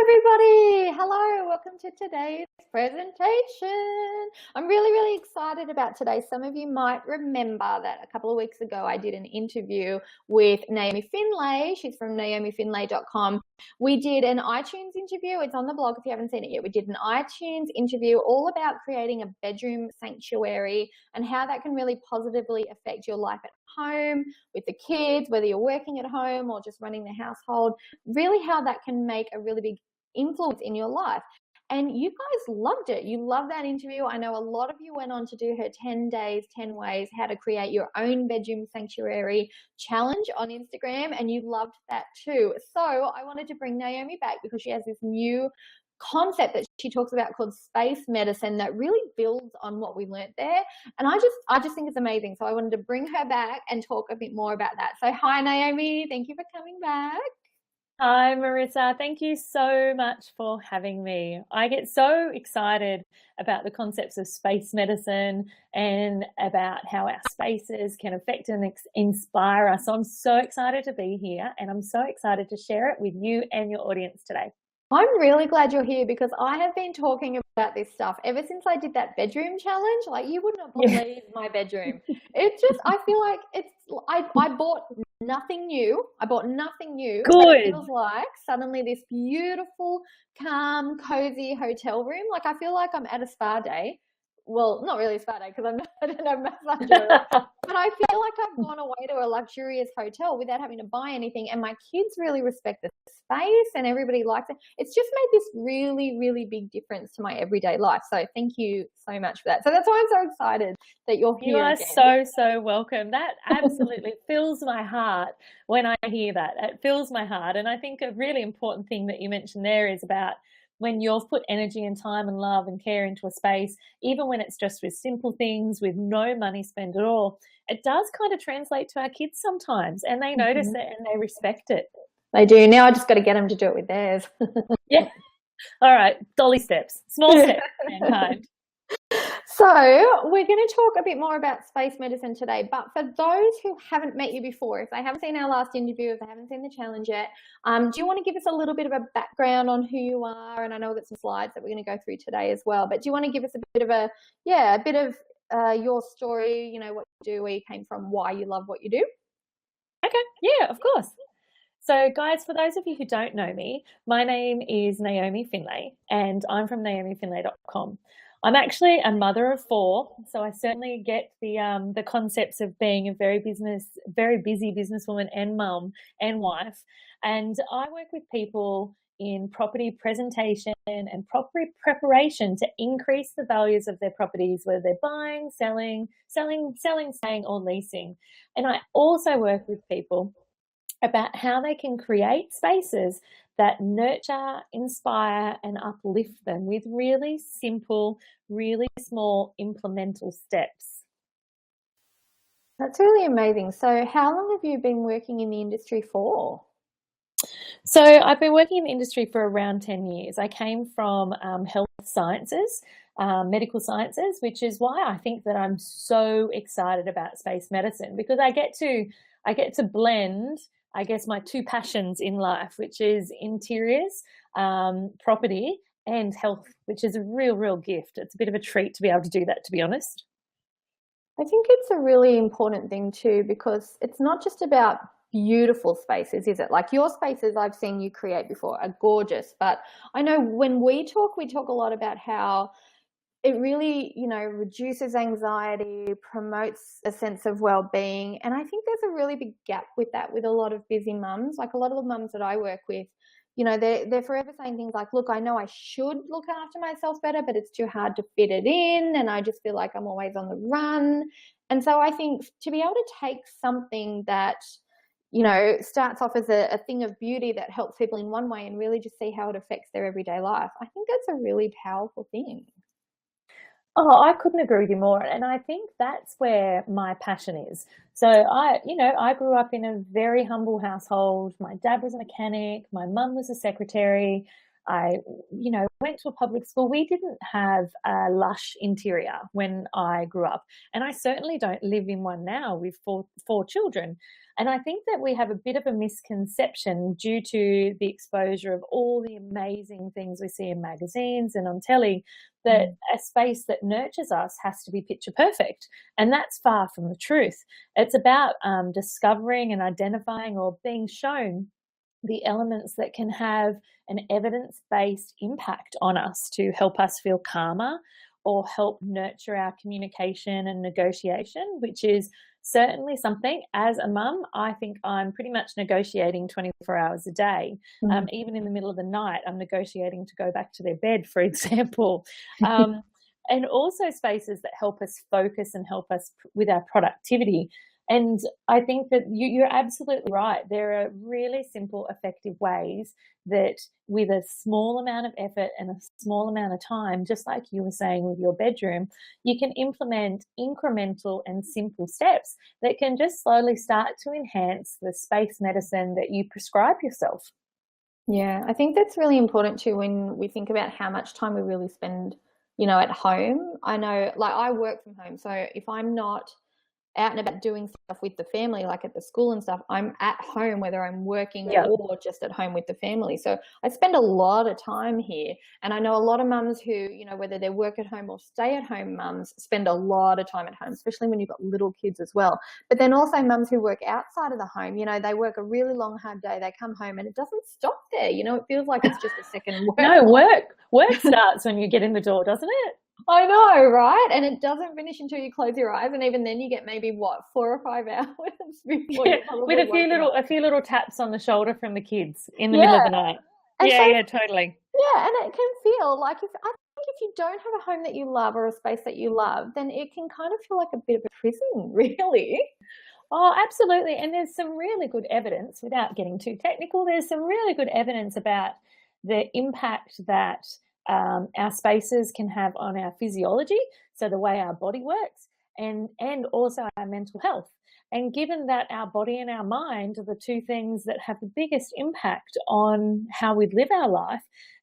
everybody. Hello. Welcome to today's presentation. I'm really excited about today. Some of you might remember that a couple of weeks ago I did an interview with Naomi Findlay. She's from naomifindlay.com. We did an iTunes interview. It's on the blog if you haven't seen it yet. We did an iTunes interview all about creating a bedroom sanctuary and how that can really positively affect your life at home with the kids, whether you're working at home or just running the household, really how that can make a really big influence in your life. And you guys loved it. You loved that interview. I know a lot of you went on to do her 10 days, 10 ways how to create your own bedroom sanctuary challenge on Instagram, and you loved that too. So I wanted to bring Naomi back because she has this new concept that she talks about called space medicine that really builds on what we learned there. And I just think it's amazing. So I wanted to bring her back and talk a bit more about that. So hi, Naomi. Thank you for coming back. Hi, Marissa. Thank you so much for having me. I get so excited about the concepts of space medicine and about how our spaces can affect and inspire us. So I'm so excited to be here, and I'm so excited to share it with you and your audience today. I'm really glad you're here because I have been talking about this stuff ever since I did that bedroom challenge. Like, you would not believe my bedroom. It's just, I feel like I bought nothing new. I bought nothing new. Good. But it feels like suddenly this beautiful, calm, cozy hotel room. Like, I feel like I'm at a spa day. Well, not really a spa day because I don't have massager. But I feel like I've gone away to a luxurious hotel without having to buy anything. And my kids really respect the space and everybody likes it. It's just made this really big difference to my everyday life. So thank you so much for that. So that's why I'm so excited that you're here. You are again. So welcome. That absolutely fills my heart when I hear that. It fills my heart. And I think a really important thing that you mentioned there is about when you've put energy and time and love and care into a space, even when it's just with simple things, with no money spent at all, it does kind of translate to our kids sometimes, and they notice it and they respect it. They do. Now I just got to get them to do it with theirs. Yeah. All right. Dolly steps. Small steps, mankind. So we're going to talk a bit more about space medicine today, but for those who haven't met you before, if they haven't seen our last interview, if they haven't seen the challenge yet, do you want to give us a little bit of a background on who you are? And I know we've got some slides that we're going to go through today as well, but do you want to give us a bit of your story, you know, what you do, where you came from, why you love what you do? Okay. Yeah, of course. So guys, for those of you who don't know me, my name is Naomi Findlay and I'm from naomifindlay.com. I'm actually a mother of 4, so I certainly get the concepts of being a very busy businesswoman and mum and wife. And I work with people in property presentation and property preparation to increase the values of their properties, whether they're buying, selling, staying, or leasing. And I also work with people about how they can create spaces that nurture, inspire, and uplift them with really simple, really small implemental steps. That's really amazing. So how long have you been working in the industry for? So I've been working in the industry for around 10 years. I came from health sciences, medical sciences, which is why I think that I'm so excited about space medicine, because I get to blend, I guess, my 2 passions in life, which is interiors, property, and health, which is a real gift. It's a bit of a treat to be able to do that, to be honest. I think it's a really important thing too, because it's not just about beautiful spaces, is it? Like, your spaces I've seen you create before are gorgeous, but I know when we talk a lot about how it really, you know, reduces anxiety, promotes a sense of well-being. And I think there's a really big gap with that with a lot of busy mums. Like, a lot of the mums that I work with, you know, they're forever saying things like, look, I know I should look after myself better, but it's too hard to fit it in. And I just feel like I'm always on the run. And so I think to be able to take something that, you know, starts off as a thing of beauty that helps people in one way and really just see how it affects their everyday life, I think that's a really powerful thing. Oh, I couldn't agree with you more. And I think that's where my passion is. So I grew up in a very humble household. My dad was a mechanic. My mum was a secretary. I went to a public school. We didn't have a lush interior when I grew up, and I certainly don't live in one now with four children. And I think that we have a bit of a misconception due to the exposure of all the amazing things we see in magazines and on telly, that a space that nurtures us has to be picture perfect. And that's far from the truth. It's about discovering and identifying, or being shown, the elements that can have an evidence-based impact on us to help us feel calmer or help nurture our communication and negotiation, which is certainly something. As a mum, I think I'm pretty much negotiating 24 hours a day. Even in the middle of the night, I'm negotiating to go back to their bed, for example. And also spaces that help us focus and help us with our productivity. And I think that you're absolutely right. There are really simple, effective ways that, with a small amount of effort and a small amount of time, just like you were saying with your bedroom, you can implement incremental and simple steps that can just slowly start to enhance the space medicine that you prescribe yourself. Yeah, I think that's really important too when we think about how much time we really spend, at home. I know, like, I work from home, so if I'm not out and about doing stuff with the family, like at the school and stuff, I'm at home, whether I'm working or just at home with the family. So I spend a lot of time here. And I know a lot of mums who, whether they work at home or stay at home mums, spend a lot of time at home, especially when you've got little kids as well. But then also mums who work outside of the home, they work a really long, hard day. They come home and it doesn't stop there. It feels like it's just a second work. No, work starts when you get in the door, doesn't it? I know, right? And it doesn't finish until you close your eyes, and even then you get maybe 4 or 5 hours before with a few little taps on the shoulder from the kids in the middle of the night. And totally. Yeah, and it can feel like, if you don't have a home that you love or a space that you love, then it can kind of feel like a bit of a prison, really. Oh, absolutely. And there's some really good evidence, without getting too technical, there's some really good evidence about the impact that our spaces can have on our physiology, so the way our body works, and also our mental health. And given that our body and our mind are the two things that have the biggest impact on how we live our life,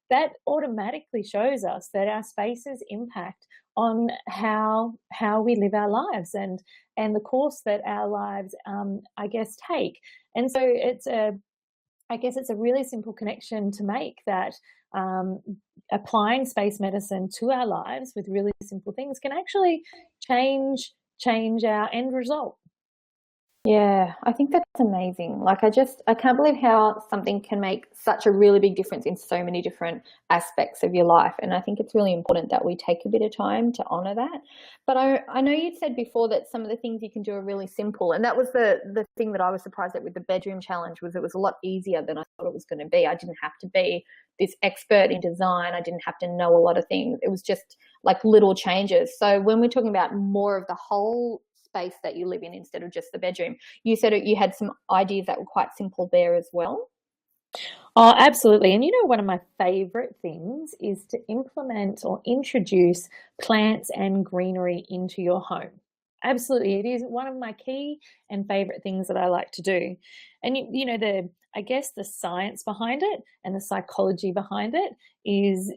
that automatically shows us that our spaces impact on how we live our lives and the course that our lives, take. And so it's a really simple connection to make, that applying space medicine to our lives with really simple things can actually change our end result. Yeah, I think that's amazing. Like, I can't believe how something can make such a really big difference in so many different aspects of your life. And I think it's really important that we take a bit of time to honor that. But I know you'd said before that some of the things you can do are really simple. And that was the thing that I was surprised at with the bedroom challenge, was it was a lot easier than I thought it was going to be. I didn't have to be this expert in design. I didn't have to know a lot of things. It was just like little changes. So when we're talking about more of the whole space that you live in instead of just the bedroom, you said you had some ideas that were quite simple there as well. Oh, absolutely. And one of my favorite things is to implement or introduce plants and greenery into your home. Absolutely. It is one of my key and favorite things that I like to do. And the science behind it and the psychology behind it is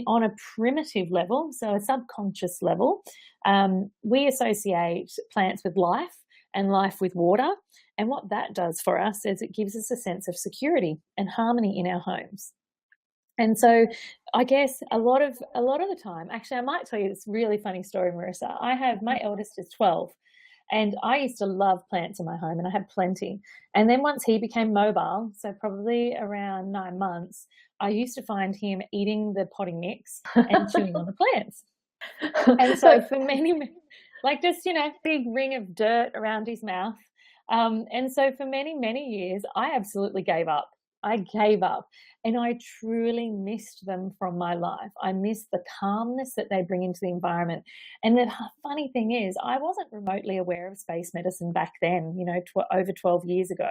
on a primitive level, so a subconscious level. We associate plants with life and life with water. And what that does for us is it gives us a sense of security and harmony in our homes. And so I guess a lot of the time, actually, I might tell you this really funny story, Marissa. My eldest is 12, and I used to love plants in my home, and I had plenty. And then once he became mobile, so probably around 9 months, I used to find him eating the potting mix and chewing on the plants. And so for many, like, just, big ring of dirt around his mouth. And so for many, many years, I absolutely gave up. And I truly missed them from my life. I missed the calmness that they bring into the environment. And the funny thing is, I wasn't remotely aware of space medicine back then, over 12 years ago.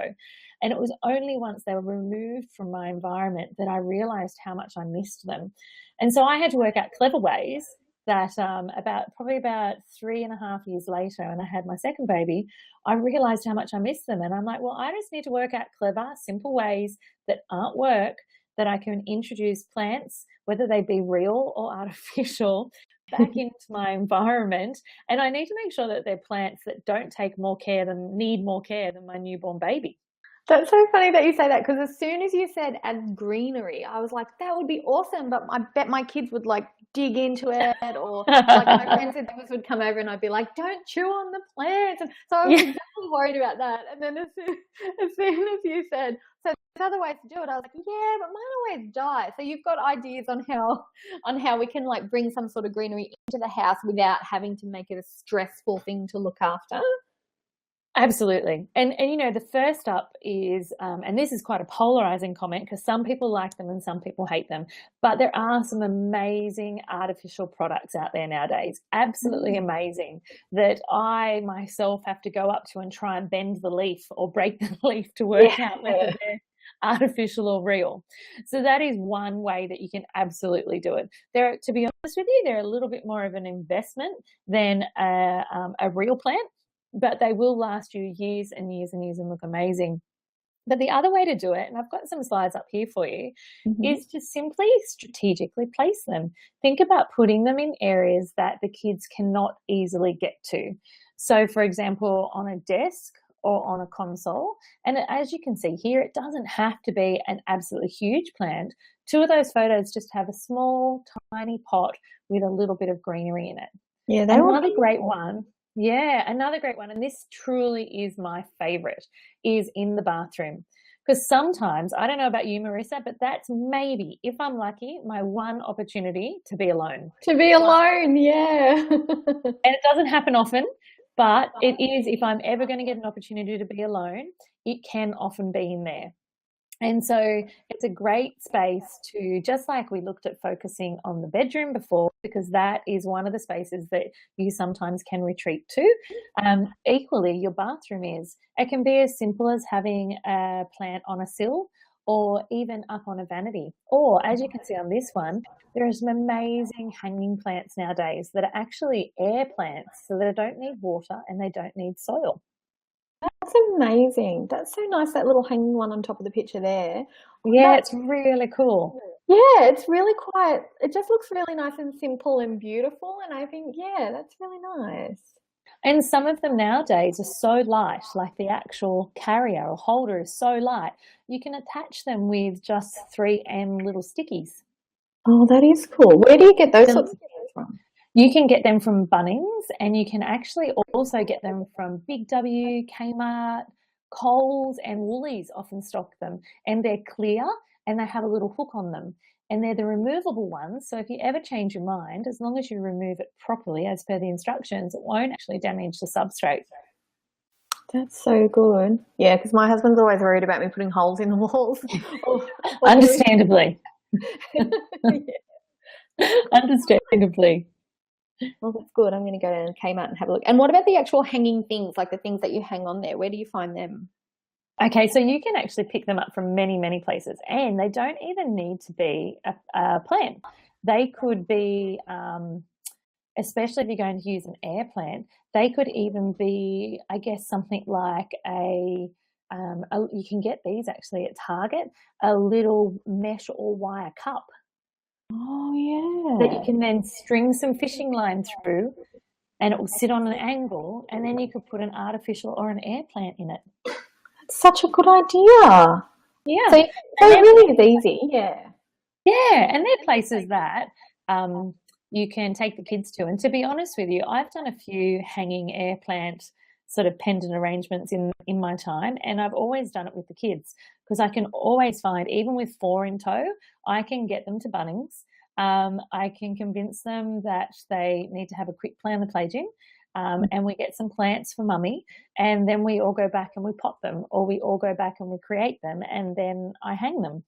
And it was only once they were removed from my environment that I realized how much I missed them. And so I had to work out clever ways that about 3.5 years later, when I had my second baby, I realized how much I missed them. And I'm like, well, I just need to work out clever, simple ways that aren't work, that I can introduce plants, whether they be real or artificial, back into my environment. And I need to make sure that they're plants that don't need more care than my newborn baby. That's so funny that you say that, because as soon as you said as greenery, I was like, that would be awesome, but I bet my kids would like dig into it, or like my friends and things would come over and I'd be like, don't chew on the plants. And so I was Yeah. exactly worried about that. And then as soon as you said, so there's other ways to do it, I was like, yeah, but mine always die. So you've got ideas on how we can like bring some sort of greenery into the house without having to make it a stressful thing to look after. Absolutely. And the first up is, and this is quite a polarizing comment because some people like them and some people hate them, but there are some amazing artificial products out there nowadays, absolutely amazing, that I myself have to go up to and try and bend the leaf or break the leaf to work out whether they're artificial or real. So that is one way that you can absolutely do it. To be honest with you, they're a little bit more of an investment than a real plant, but they will last you years and years and years and look amazing. But the other way to do it, and I've got some slides up here for you, is to simply strategically place them. Think about putting them in areas that the kids cannot easily get to. So, for example, on a desk or on a console. And as you can see here, it doesn't have to be an absolutely huge plant. Two of those photos just have a small, tiny pot with a little bit of greenery in it. Yeah, another great one. Yeah, another great one, and this truly is my favorite, is in the bathroom. Because sometimes, I don't know about you, Marissa, but that's maybe, if I'm lucky, my one opportunity to be alone. To be alone, yeah. And it doesn't happen often, but it is, if I'm ever going to get an opportunity to be alone, it can often be in there. And so it's a great space to, just like we looked at focusing on the bedroom before, because that is one of the spaces that you sometimes can retreat to. Equally, your bathroom is. It can be as simple as having a plant on a sill or even up on a vanity. Or, as you can see on this one, there are some amazing hanging plants nowadays that are actually air plants, so they don't need water and they don't need soil. That's amazing. That's so nice, that little hanging one on top of the picture there. Yeah, it's really cool. Yeah, it's really it just looks really nice and simple and beautiful. And I think, yeah, that's really nice. And some of them nowadays are so light, like the actual carrier or holder is so light, you can attach them with just 3M little stickies. Oh, that is cool. Where do you get those sorts of things from? You can get them from Bunnings, and you can actually also get them from Big W, Kmart, Coles, and Woolies often stock them. And they're clear and they have a little hook on them. And they're the removable ones. So if you ever change your mind, as long as you remove it properly as per the instructions, it won't actually damage the substrate. That's so good. Yeah, because my husband's always worried about me putting holes in the walls. Understandably. Understandably. Well, that's good. I'm going to go down and Kmart and have a look. And what about the actual hanging things, like the things that you hang on there? Where do you find them? Okay, so you can actually pick them up from many, many places, and they don't even need to be a plant. They could be, especially if you're going to use an air plant, they could even be, I guess, something like you can get these actually at Target, a little mesh or wire cup. Oh, yeah. That you can then string some fishing line through, and it will sit on an angle, and then you could put an artificial or an air plant in it. Such a good idea. Yeah. So it really is easy. Yeah. Yeah, and they're places that you can take the kids to. And to be honest with you, I've done a few hanging air plant sort of pendant arrangements in my time, and I've always done it with the kids because I can always find, even with 4 in tow, I can get them to Bunnings. I can convince them that they need to have a quick play on the play gym. And we get some plants for mummy, and then we all go back and we pot them, or we all go back and we create them, and then I hang them.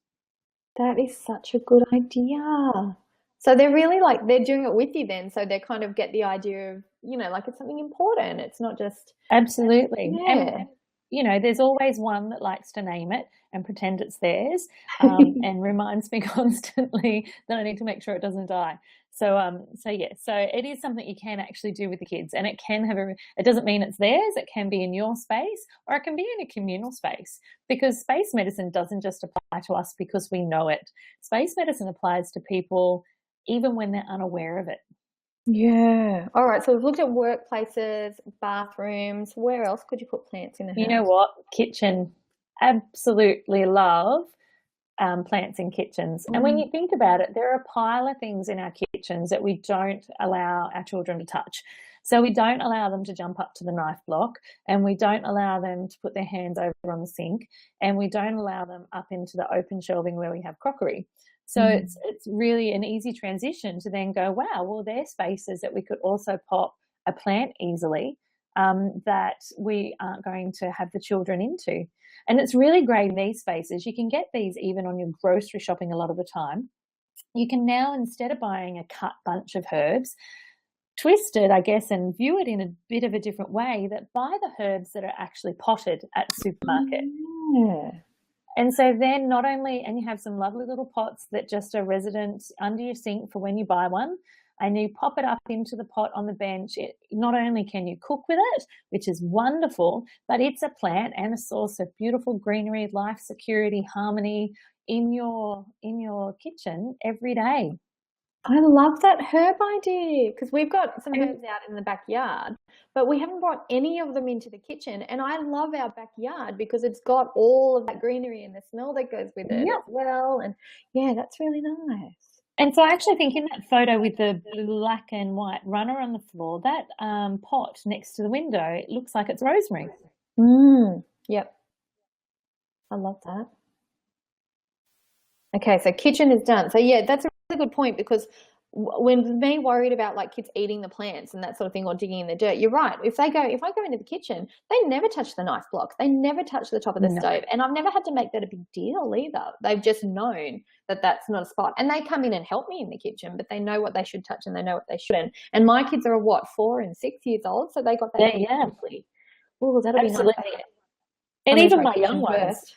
That is such a good idea. So they're really they're doing it with you then, so they kind of get the idea of, like it's something important. It's not just... Absolutely. Yeah. And, there's always one that likes to name it and pretend it's theirs, and reminds me constantly that I need to make sure it doesn't die. So yeah, so it is something you can actually do with the kids, and it can have it doesn't mean it's theirs. It can be in your space, or it can be in a communal space, because space medicine doesn't just apply to us because we know it. Space medicine applies to people even when they're unaware of it. Yeah. All right. So we've looked at workplaces, bathrooms. Where else could you put plants in the house? You know what? Kitchen. Absolutely love plants in kitchens. And when you think about it, there are a pile of things in our kitchens that we don't allow our children to touch. So we don't allow them to jump up to the knife block, and we don't allow them to put their hands over on the sink, and we don't allow them up into the open shelving where we have crockery. So it's really an easy transition to then go, wow, well, there are spaces that we could also pop a plant easily that we aren't going to have the children into. And it's really great in these spaces. You can get these even on your grocery shopping a lot of the time. You can now, instead of buying a cut bunch of herbs, twist it, I guess, and view it in a bit of a different way, that buy the herbs that are actually potted at the supermarket. Yeah. And so then not only, and you have some lovely little pots that just are resident under your sink for when you buy one, and you pop it up into the pot on the bench. Not only can you cook with it, which is wonderful, but it's a plant and a source of beautiful greenery, life, security, harmony in your kitchen every day. I love that herb idea, because we've got some herbs out in the backyard, but we haven't brought any of them into the kitchen. And I love our backyard because it's got all of that greenery and the smell that goes with it as well. And yeah, that's really nice. And so I actually think in that photo with the black and white runner on the floor, that pot next to the window, it looks like it's rosemary. Yep. I love that. Okay, so kitchen is done. So yeah, that's a really good point, because when me worried about like kids eating the plants and that sort of thing, or digging in the dirt, you're right. If I go into the kitchen, they never touch the knife block. They never touch the top of the stove. And I've never had to make that a big deal either. They've just known that that's not a spot. And they come in and help me in the kitchen, but they know what they should touch and they know what they shouldn't. And my kids are 4 and 6 years old, so they got that. Oh, that'll be nice. And even my young ones.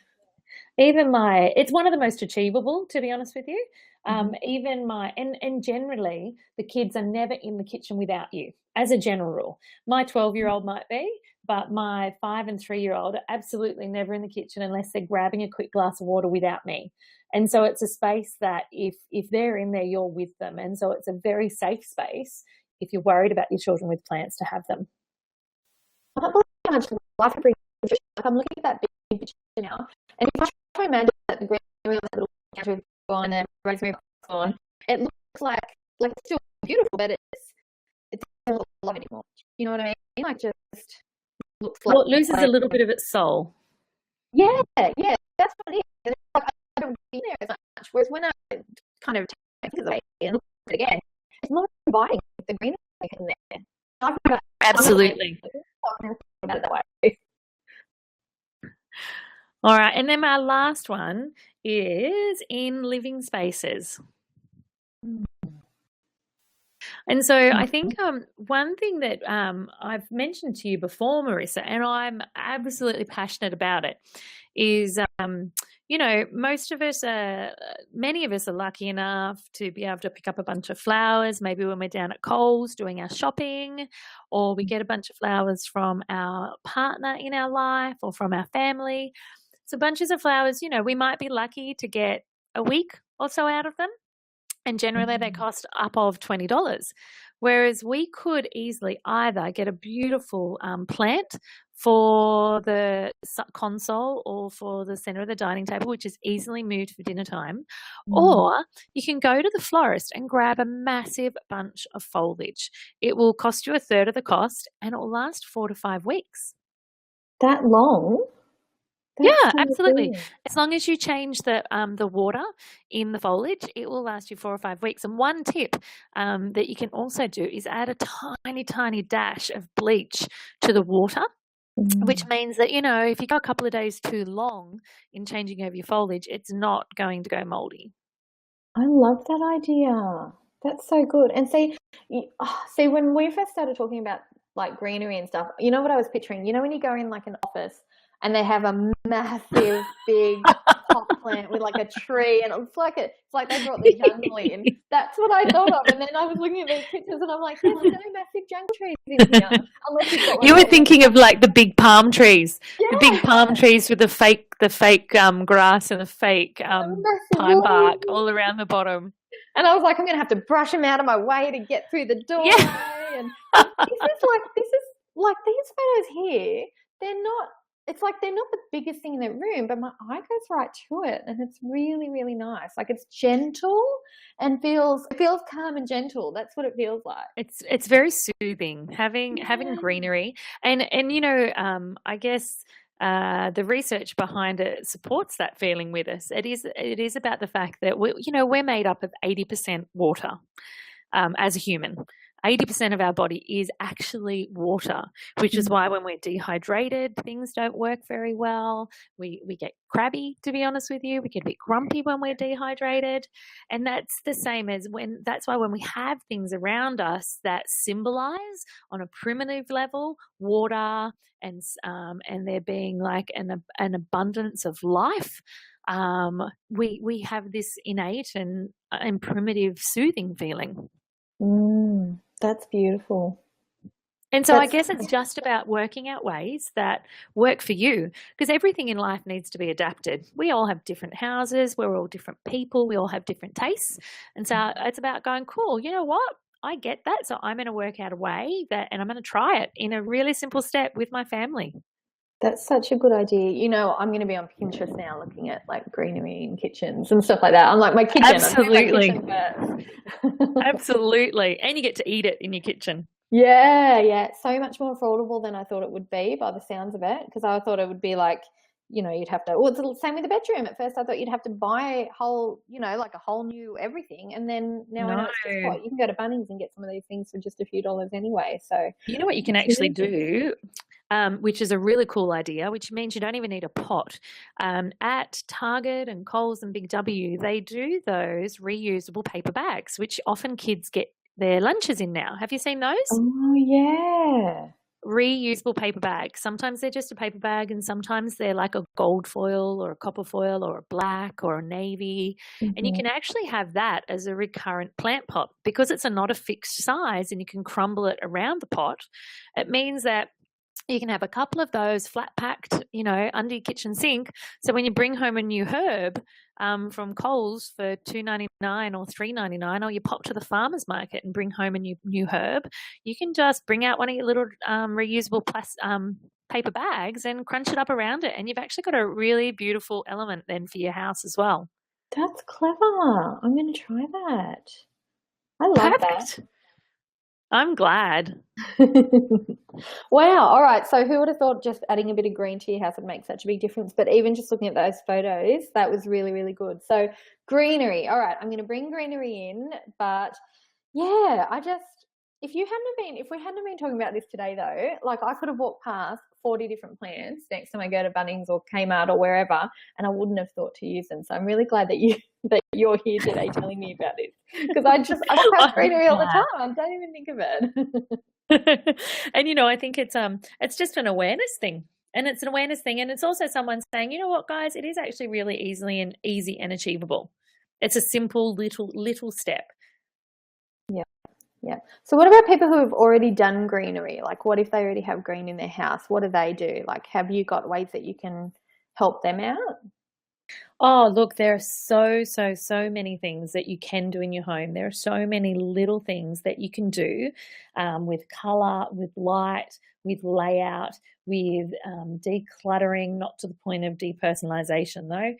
It's one of the most achievable, to be honest with you. And generally the kids are never in the kitchen without you, as a general rule. My 12-year-old might be, but my 5 and 3-year-old are absolutely never in the kitchen unless they're grabbing a quick glass of water without me. And so it's a space that if they're in there, you're with them. And so it's a very safe space if you're worried about your children with plants to have them. I don't believe how much life brings. I'm looking at that big picture now, and if I try to imagine that the greenery on that little counter is gone and the rosemary is gone, it looks like it's still beautiful, but it's not love anymore. You know what I mean? Like, just looks like, well, it loses a little bit of its soul. Yeah, that's what it is. It's like I don't be there as much. Whereas when I kind of take it away and look at it again, it's more inviting with the greenery in there. Absolutely. About it that way. All right, and then my last one is in living spaces. And so I think one thing that I've mentioned to you before, Marissa, and I'm absolutely passionate about it, is many of us are lucky enough to be able to pick up a bunch of flowers, maybe when we're down at Coles doing our shopping, or we get a bunch of flowers from our partner in our life or from our family. So bunches of flowers, we might be lucky to get a week or so out of them. And generally they cost up of $20. Whereas we could easily either get a beautiful plant for the console or for the center of the dining table, which is easily moved for dinner time, or you can go to the florist and grab a massive bunch of foliage. It will cost you a third of the cost and it will last 4 to 5 weeks. That long? Yeah, absolutely. As long as you change the water in the foliage, it will last you 4 or 5 weeks. And one tip that you can also do is add a tiny, tiny dash of bleach to the water, which means that, if you go a couple of days too long in changing over your foliage, it's not going to go moldy. I love that idea. That's so good. And see, when we first started talking about like greenery and stuff, you know what I was picturing? When you go in like an office and they have a massive, big pot plant with like a tree, and it's like they brought the jungle in. That's what I thought of. And then I was looking at these pictures, and I'm like, there's no massive jungle trees in here, unless you've got one. You were thinking of like the big palm trees, the big Yeah, palm trees with the fake grass and the fake massive pine bark leaves. all around the bottom. And I was like, I'm going to have to brush them out of my way to get through the doorway. Yeah. And this is like these photos here. It's like they're not the biggest thing in the room, but my eye goes right to it, and it's really, really nice. Like it's gentle and it feels calm and gentle. That's what it feels like. It's very soothing having greenery, and I guess the research behind it supports that feeling with us. It is about the fact that we're made up of 80% water as a human. 80% of our body is actually water, which is why when we're dehydrated, things don't work very well. We get crabby, to be honest with you. We get a bit grumpy when we're dehydrated. And that's the same as that's why when we have things around us that symbolize on a primitive level water and there being like an abundance of life, we have this innate and primitive soothing feeling. That's beautiful. And so I guess it's just about working out ways that work for you, because everything in life needs to be adapted. We all have different houses. We're all different people. We all have different tastes. And so it's about going, cool, you know what? I get that. So I'm going to work out a way and I'm going to try it in a really simple step with my family. That's such a good idea. I'm going to be on Pinterest now looking at like greenery in kitchens and stuff like that. I'm like, my kitchen. Absolutely. I'm my kitchen first. Absolutely. And you get to eat it in your kitchen. Yeah. So much more affordable than I thought it would be by the sounds of it, because I thought it would be like, you'd have to, it's the same with the bedroom. At first I thought you'd have to buy a whole new everything. And then now I know it's just what, you can go to Bunnings and get some of these things for just a few dollars anyway. So you know what you can actually do? Which is a really cool idea, which means you don't even need a pot. At Target and Coles and Big W, they do those reusable paper bags, which often kids get their lunches in now. Have you seen those? Oh, yeah. Reusable paper bags. Sometimes they're just a paper bag, and sometimes they're like a gold foil or a copper foil or a black or a navy. And you can actually have that as a recurrent plant pot because it's not a fixed size and you can crumble it around the pot. It means that you can have a couple of those flat packed, under your kitchen sink. So when you bring home a new herb from Coles for $2.99 or $3.99, or you pop to the farmer's market and bring home a new herb, you can just bring out one of your little reusable paper bags and crunch it up around it. And you've actually got a really beautiful element then for your house as well. That's clever. I'm going to try that. I love that. I'm glad. Wow. All right. So who would have thought just adding a bit of green to your house would make such a big difference? But even just looking at those photos, that was really, really good. So greenery. All right. I'm going to bring greenery in. But yeah, if we hadn't been talking about this today though, like I could have walked past 40 different plants next time I go to Bunnings or Kmart or wherever, and I wouldn't have thought to use them. So I'm really glad that you're here today telling me about this, because I pass greenery all the time. I don't even think of it. And I think it's just an awareness thing. And it's an awareness thing, and it's also someone saying, you know what, guys, it is actually really easy and achievable. It's a simple little step. Yeah. So what about people who have already done greenery? Like what if they already have green in their house? What do they do? Like have you got ways that you can help them out? Oh, look, there are so many things that you can do in your home. There are so many little things that you can do with colour, with light, with layout, with decluttering, not to the point of depersonalization though,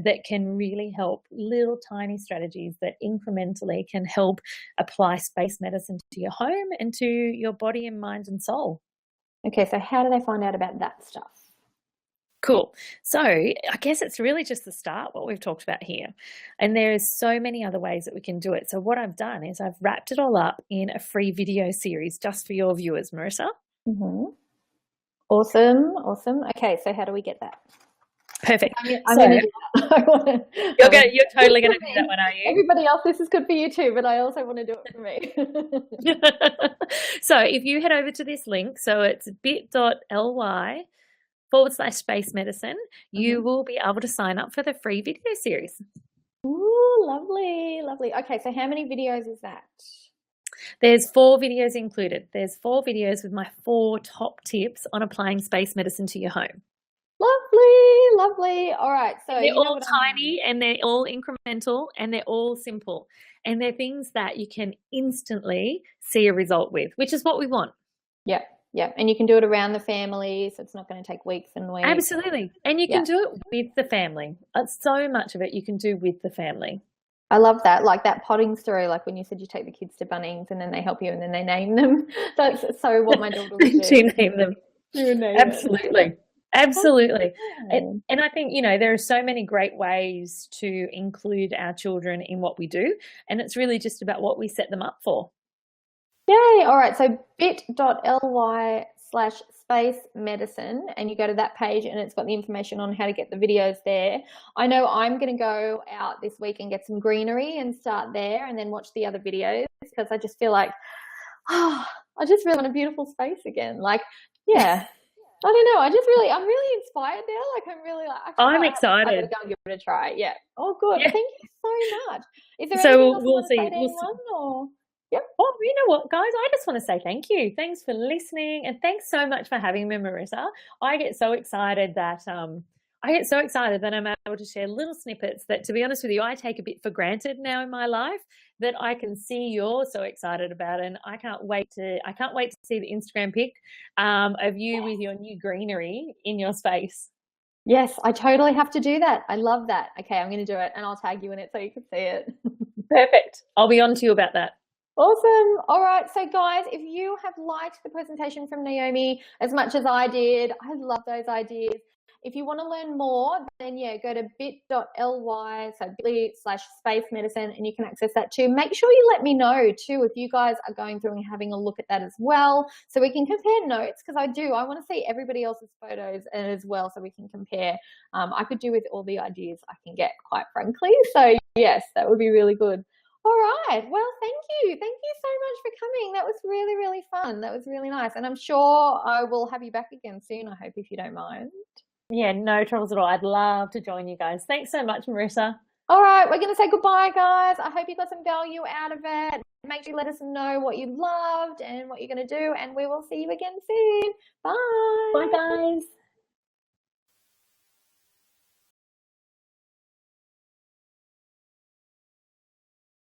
that can really help. Little tiny strategies that incrementally can help apply space medicine to your home and to your body and mind and soul. Okay, so how do they find out about that stuff? Cool. So I guess it's really just the start, what we've talked about here. And there's so many other ways that we can do it. So what I've done is I've wrapped it all up in a free video series just for your viewers, Marissa. Mm-hmm. Awesome. Okay, so how do we get that? Perfect. I'm going to do that. You're totally going to do that one, are you? Everybody else, this is good for you too, but I also want to do it for me. So if you head over to this link, so it's bit.ly space medicine, you Mm-hmm. will be able to sign up for the free video series. Ooh, lovely, lovely. Okay, so how many videos is that? There's 4 videos included. There's 4 videos with my 4 top tips on applying space medicine to your home. Lovely, lovely. All right, so And they're you know all what tiny and they're all incremental and they're all simple. And they're things that you can instantly see a result with, which is what we want. Yeah, yeah, and you can do it around the family, so it's not going to take weeks and weeks. Absolutely. And you can do it with the family. So much of it you can do with the family. I love that, like that potting story, like when you said you take the kids to Bunnings and then they help you and then they name them. That's so what my daughter would do. To name them. She would name Absolutely. it. Absolutely. Okay. And I think, there are so many great ways to include our children in what we do. And it's really just about what we set them up for. Yay. All right. So bit.ly/space medicine, and you go to that page and it's got the information on how to get the videos there. I know I'm going to go out this week and get some Greenery and start there and then watch the other videos because I just feel like, I just feel in a beautiful space again. Like, yeah. I don't know. I'm really inspired now. Like, I'm excited. I'm going to go and give it a try. Yeah. Oh, good. Yeah. Thank you so much. Is there anything else you want to say to anyone? Or? Yep. Oh, you know what, guys? I just want to say thank you. Thanks for listening, and thanks so much for having me, Marissa. I get so excited that I'm able to share little snippets that, to be honest with you, I take a bit for granted now in my life that I can see you're so excited about, and I can't wait to see the Instagram pic of you with your new Greenery in your space. Yes, I totally have to do that. I love that. Okay, I'm going to do it, and I'll tag you in it so you can see it. Perfect. I'll be on to you about that. Awesome. All right. So guys, if you have liked the presentation from Naomi as much as I did, I love those ideas. If you want to learn more, then go to bit.ly, so bit.ly/space medicine, and you can access that too. Make sure you let me know too if you guys are going through and having a look at that as well, so we can compare notes, because I want to see everybody else's photos as well, so we can compare. I could do with all the ideas I can get, quite frankly. So yes, that would be really good. All right. Well, thank you. Thank you so much for coming. That was really, really fun. That was really nice. And I'm sure I will have you back again soon, I hope, if you don't mind. Yeah, no troubles at all. I'd love to join you guys. Thanks so much, Marissa. All right. We're going to say goodbye, guys. I hope you got some value out of it. Make sure you let us know what you loved and what you're going to do. And we will see you again soon. Bye. Bye, guys.